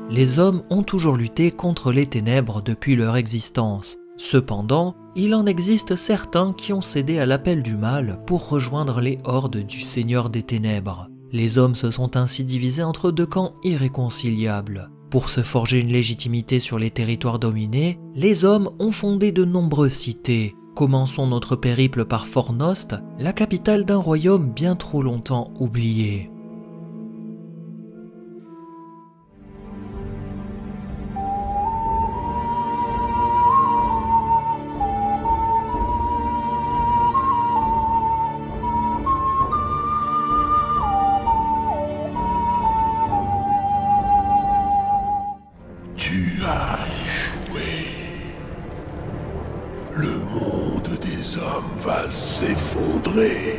les hommes ont toujours lutté contre les ténèbres depuis leur existence. Cependant, il en existe certains qui ont cédé à l'appel du mal pour rejoindre les hordes du Seigneur des Ténèbres. Les hommes se sont ainsi divisés entre deux camps irréconciliables. Pour se forger une légitimité sur les territoires dominés, les hommes ont fondé de nombreuses cités. Commençons notre périple par Fornost, la capitale d'un royaume bien trop longtemps oublié. Tu as échoué. Le monde des hommes va s'effondrer.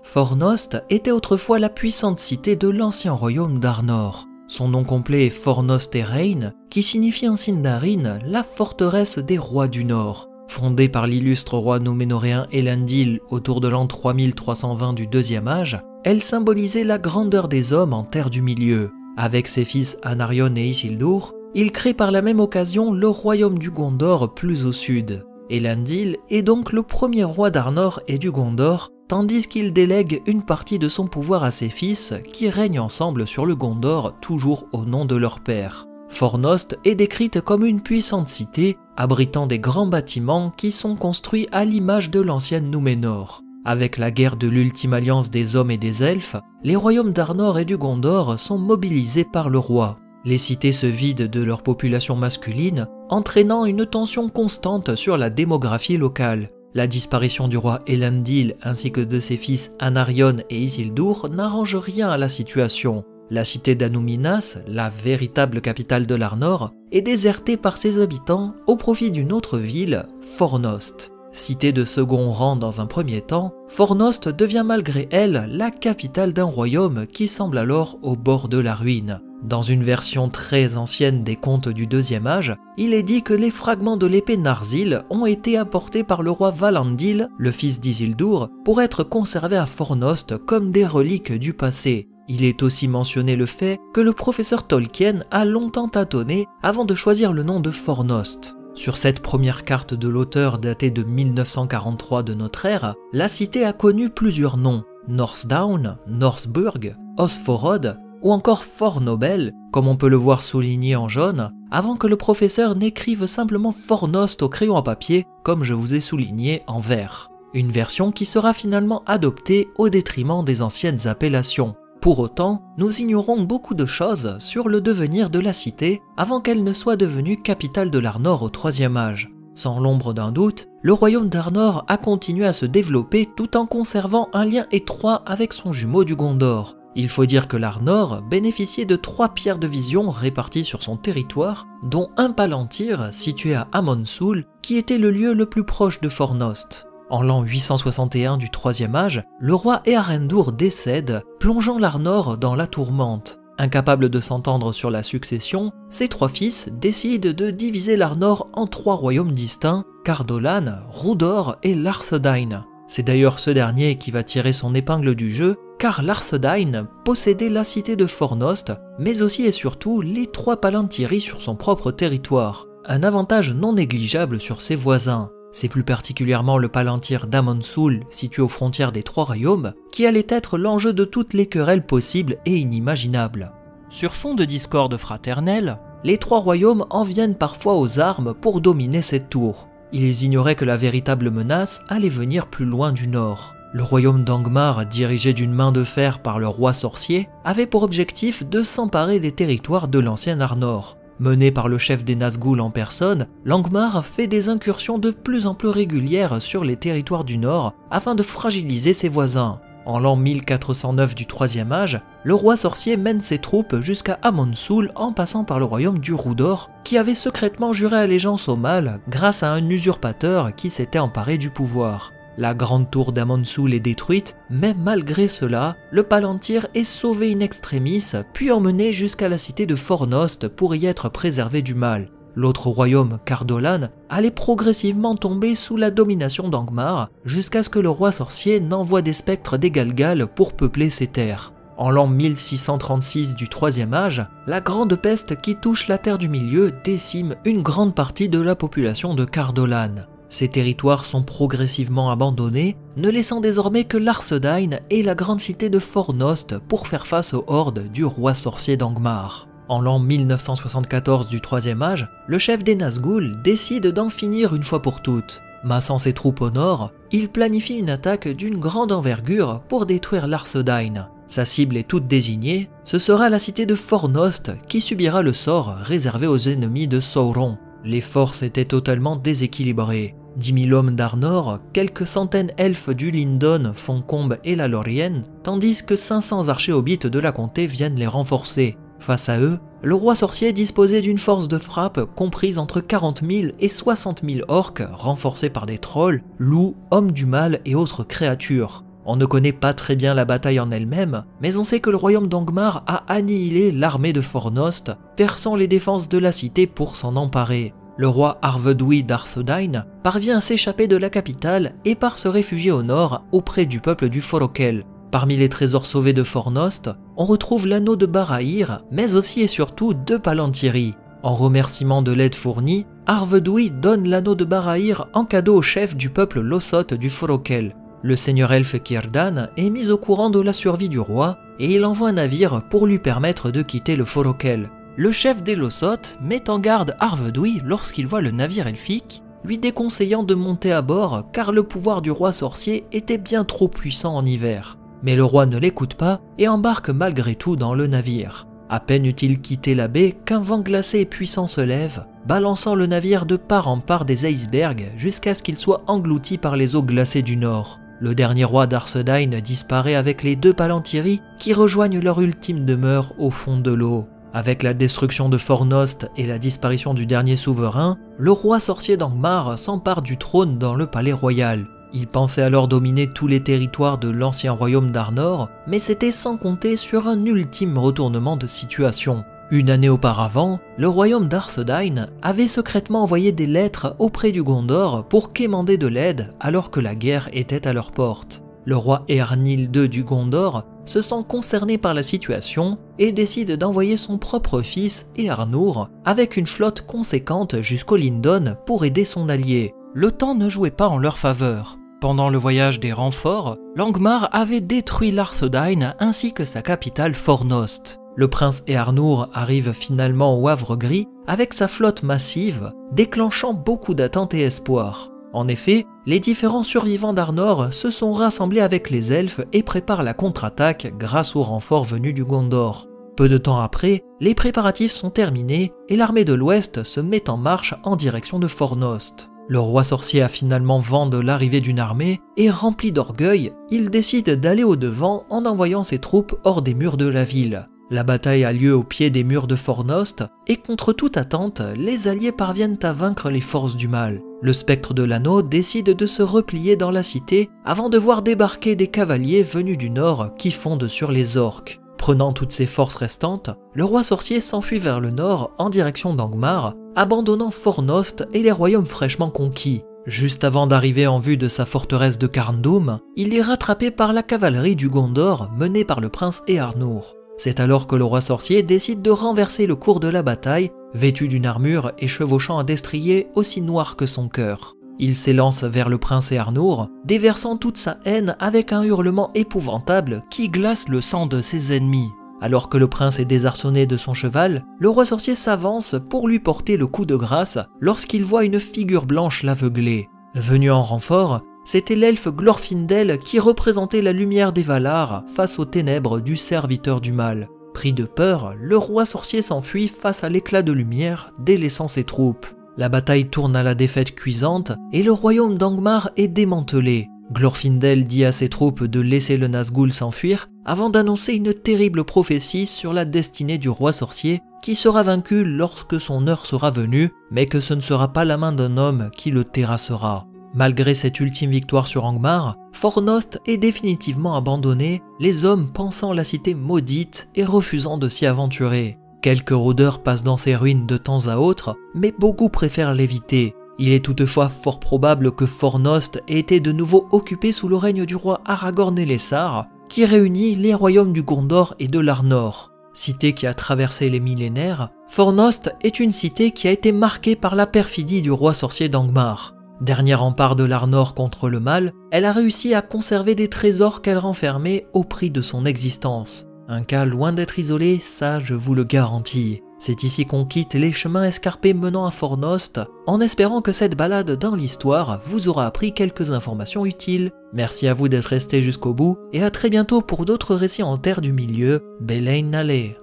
Fornost était autrefois la puissante cité de l'ancien royaume d'Arnor. Son nom complet est Fornost Erein, qui signifie en sindarin la forteresse des rois du Nord. Fondée par l'illustre roi Núménoréen Elendil autour de l'an 3320 du Deuxième Âge, elle symbolisait la grandeur des hommes en Terre du Milieu. Avec ses fils Anarion et Isildur, il crée par la même occasion le royaume du Gondor plus au sud. Elendil est donc le premier roi d'Arnor et du Gondor, tandis qu'il délègue une partie de son pouvoir à ses fils qui règnent ensemble sur le Gondor toujours au nom de leur père. Fornost est décrite comme une puissante cité abritant des grands bâtiments qui sont construits à l'image de l'ancienne Núménor. Avec la guerre de l'ultime alliance des hommes et des elfes, les royaumes d'Arnor et du Gondor sont mobilisés par le roi. Les cités se vident de leur population masculine, entraînant une tension constante sur la démographie locale. La disparition du roi Elendil ainsi que de ses fils Anarion et Isildur n'arrange rien à la situation. La cité d'Anúminas, la véritable capitale de l'Arnor, est désertée par ses habitants au profit d'une autre ville, Fornost. Cité de second rang dans un premier temps, Fornost devient malgré elle la capitale d'un royaume qui semble alors au bord de la ruine. Dans une version très ancienne des contes du Deuxième Âge, il est dit que les fragments de l'épée Narsil ont été apportés par le roi Valandil, le fils d'Isildur, pour être conservés à Fornost comme des reliques du passé. Il est aussi mentionné le fait que le professeur Tolkien a longtemps tâtonné avant de choisir le nom de Fornost. Sur cette première carte de l'auteur datée de 1943 de notre ère, la cité a connu plusieurs noms, Northdown, Northburg, Osforod ou encore Fort Nobel, comme on peut le voir souligné en jaune, avant que le professeur n'écrive simplement Fornost au crayon à papier, comme je vous ai souligné en vert. Une version qui sera finalement adoptée au détriment des anciennes appellations. Pour autant, nous ignorons beaucoup de choses sur le devenir de la cité avant qu'elle ne soit devenue capitale de l'Arnor au Troisième Âge. Sans l'ombre d'un doute, le royaume d'Arnor a continué à se développer tout en conservant un lien étroit avec son jumeau du Gondor. Il faut dire que l'Arnor bénéficiait de 3 pierres de vision réparties sur son territoire, dont un palantir situé à Amonsul, qui était le lieu le plus proche de Fornost. En l'an 861 du Troisième Âge, le roi Earendur décède, plongeant l'Arnor dans la tourmente. Incapables de s'entendre sur la succession, ses 3 fils décident de diviser l'Arnor en 3 royaumes distincts, Cardolan, Rudor et Larthedain. C'est d'ailleurs ce dernier qui va tirer son épingle du jeu, car Larthedain possédait la cité de Fornost, mais aussi et surtout les 3 Palantiri sur son propre territoire. Un avantage non négligeable sur ses voisins. C'est plus particulièrement le palantir d'Amonsul, situé aux frontières des 3 royaumes, qui allait être l'enjeu de toutes les querelles possibles et inimaginables. Sur fond de discorde fraternelle, les 3 royaumes en viennent parfois aux armes pour dominer cette tour. Ils ignoraient que la véritable menace allait venir plus loin du nord. Le royaume d'Angmar, dirigé d'une main de fer par le roi sorcier, avait pour objectif de s'emparer des territoires de l'ancien Arnor. Mené par le chef des Nazgûl en personne, l'Angmar fait des incursions de plus en plus régulières sur les territoires du Nord afin de fragiliser ses voisins. En l'an 1409 du Troisième Âge, le roi sorcier mène ses troupes jusqu'à Amonsul en passant par le royaume du Rudor, qui avait secrètement juré allégeance au mal grâce à un usurpateur qui s'était emparé du pouvoir. La grande tour d'Amonsul est détruite, mais malgré cela, le Palantir est sauvé in extremis, puis emmené jusqu'à la cité de Fornost pour y être préservé du mal. L'autre royaume, Cardolan, allait progressivement tomber sous la domination d'Angmar, jusqu'à ce que le roi sorcier n'envoie des spectres des Galgal pour peupler ses terres. En l'an 1636 du Troisième Âge, la Grande Peste qui touche la Terre du Milieu décime une grande partie de la population de Cardolan. Ces territoires sont progressivement abandonnés, ne laissant désormais que l'Arthedain et la grande cité de Fornost pour faire face aux hordes du roi sorcier d'Angmar. En l'an 1974 du Troisième Âge, le chef des Nazgûl décide d'en finir une fois pour toutes. Massant ses troupes au nord, il planifie une attaque d'une grande envergure pour détruire l'Arthedain. Sa cible est toute désignée, ce sera la cité de Fornost qui subira le sort réservé aux ennemis de Sauron. Les forces étaient totalement déséquilibrées. 10 000 hommes d'Arnor, quelques centaines elfes du Lindon, Foncombe et la Lorien, tandis que 500 archers hobbits de la comté viennent les renforcer. Face à eux, le roi sorcier disposait d'une force de frappe comprise entre 40 000 et 60 000 orques renforcés par des trolls, loups, hommes du mal et autres créatures. On ne connaît pas très bien la bataille en elle-même, mais on sait que le royaume d'Angmar a annihilé l'armée de Fornost, perçant les défenses de la cité pour s'en emparer. Le roi Arvedui d'Arthedain parvient à s'échapper de la capitale et part se réfugier au nord auprès du peuple du Forokel. Parmi les trésors sauvés de Fornost, on retrouve l'anneau de Barahir, mais aussi et surtout 2 Palantiri. En remerciement de l'aide fournie, Arvedui donne l'anneau de Barahir en cadeau au chef du peuple Lossot du Forokel. Le seigneur elfe Círdan est mis au courant de la survie du roi et il envoie un navire pour lui permettre de quitter le Forokel. Le chef des Lossot met en garde Arvedui lorsqu'il voit le navire elfique, lui déconseillant de monter à bord car le pouvoir du roi sorcier était bien trop puissant en hiver. Mais le roi ne l'écoute pas et embarque malgré tout dans le navire. À peine eut-il quitté la baie qu'un vent glacé et puissant se lève, balançant le navire de part en part des icebergs jusqu'à ce qu'il soit englouti par les eaux glacées du nord. Le dernier roi d'Arthedain disparaît avec les 2 Palantiri qui rejoignent leur ultime demeure au fond de l'eau. Avec la destruction de Fornost et la disparition du dernier souverain, le roi sorcier d'Angmar s'empare du trône dans le palais royal. Il pensait alors dominer tous les territoires de l'ancien royaume d'Arnor, mais c'était sans compter sur un ultime retournement de situation. Une année auparavant, le royaume d'Arthedain avait secrètement envoyé des lettres auprès du Gondor pour quémander de l'aide alors que la guerre était à leur porte. Le roi Eärnil II du Gondor se sent concerné par la situation et décide d'envoyer son propre fils Eärnur avec une flotte conséquente jusqu'au Lindon pour aider son allié. Le temps ne jouait pas en leur faveur. Pendant le voyage des renforts, l'Angmar avait détruit l'Arthedain ainsi que sa capitale Fornost. Le prince Eärnur arrive finalement au Havre Gris avec sa flotte massive, déclenchant beaucoup d'attentes et espoirs. En effet, les différents survivants d'Arnor se sont rassemblés avec les elfes et préparent la contre-attaque grâce aux renforts venus du Gondor. Peu de temps après, les préparatifs sont terminés et l'armée de l'Ouest se met en marche en direction de Fornost. Le roi sorcier a finalement vent de l'arrivée d'une armée et rempli d'orgueil, il décide d'aller au-devant en envoyant ses troupes hors des murs de la ville. La bataille a lieu au pied des murs de Fornost et contre toute attente, les alliés parviennent à vaincre les forces du mal. Le spectre de l'anneau décide de se replier dans la cité avant de voir débarquer des cavaliers venus du nord qui fondent sur les orques. Prenant toutes ses forces restantes, le roi sorcier s'enfuit vers le nord en direction d'Angmar, abandonnant Fornost et les royaumes fraîchement conquis. Juste avant d'arriver en vue de sa forteresse de Carndum, il est rattrapé par la cavalerie du Gondor menée par le prince Eärnur. C'est alors que le roi sorcier décide de renverser le cours de la bataille, vêtu d'une armure et chevauchant un destrier aussi noir que son cœur. Il s'élance vers le prince Eärnur, déversant toute sa haine avec un hurlement épouvantable qui glace le sang de ses ennemis. Alors que le prince est désarçonné de son cheval, le roi sorcier s'avance pour lui porter le coup de grâce lorsqu'il voit une figure blanche l'aveugler. Venu en renfort, c'était l'elfe Glorfindel qui représentait la lumière des Valar face aux ténèbres du serviteur du mal. Pris de peur, le roi sorcier s'enfuit face à l'éclat de lumière, délaissant ses troupes. La bataille tourne à la défaite cuisante et le royaume d'Angmar est démantelé. Glorfindel dit à ses troupes de laisser le Nazgûl s'enfuir avant d'annoncer une terrible prophétie sur la destinée du roi sorcier qui sera vaincu lorsque son heure sera venue, mais que ce ne sera pas la main d'un homme qui le terrassera. Malgré cette ultime victoire sur Angmar, Fornost est définitivement abandonné, les hommes pensant la cité maudite et refusant de s'y aventurer. Quelques rôdeurs passent dans ces ruines de temps à autre, mais beaucoup préfèrent l'éviter. Il est toutefois fort probable que Fornost ait été de nouveau occupé sous le règne du roi Aragorn Elessar, qui réunit les royaumes du Gondor et de l'Arnor. Cité qui a traversé les millénaires, Fornost est une cité qui a été marquée par la perfidie du roi sorcier d'Angmar. Dernier rempart de l'Arnor contre le mal, elle a réussi à conserver des trésors qu'elle renfermait au prix de son existence. Un cas loin d'être isolé, ça je vous le garantis. C'est ici qu'on quitte les chemins escarpés menant à Fornost, en espérant que cette balade dans l'histoire vous aura appris quelques informations utiles. Merci à vous d'être restés jusqu'au bout, et à très bientôt pour d'autres récits en terre du milieu. Belain Nalé.